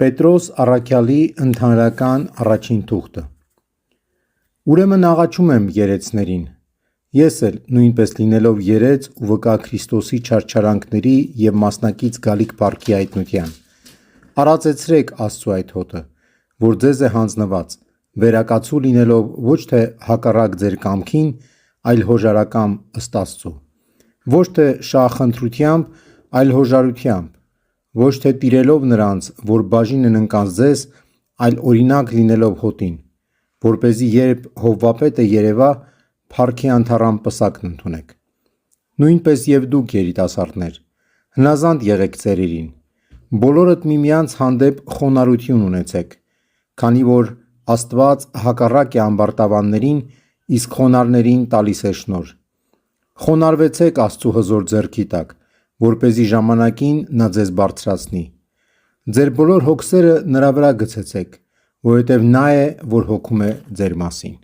Պետրոս Առաքյալի ընդհանրական առաջին թուղթը։ Ուրեմն աղաչում եմ երեցներին, ես էլ նույնպես լինելով երեց ու վկա Քրիստոսի չարչարանքների և մասնակից գալիք փառքի այդնության, արածեցրեք Աստծու այդ հոտը, որ ձեզ է հանձնված, վերակացու լինելով ոչ թե հակառակ ձեր կամքին, այլ հոժարակամ ըստ Աստծու, ոչ թե շահախնդրությամբ, այլ հոժարությամբ, ոչ թե տիրելով նրանց, որ բաժին են ընկած ձեզ, այլ օրինակ լինելով հոտին, որպեսզի երբ Հովվապետը երևա, փառքի անդառան պսակն ընդունեք։ Նույնպես և դուք երիտասարդներ, հնազանդ եղեք ծերերին, բոլորդ միմյանց հանդեպ խոնարհություն ունեցեք, քանի որ Աստված հակառակ է ամբարտավաններին, իսկ խոնարհներին տալիս է շնորհ։ Խոնարհվեցեք Աստծու հզոր ձեռքի տակ, որպեսզի ժամանակին նա ձեզ բարձրացնի։ Ձեր բոլոր հոգսերը նրա վրա գցեցեք, որովհետև նա է, որ հոգում է ձեր մասին։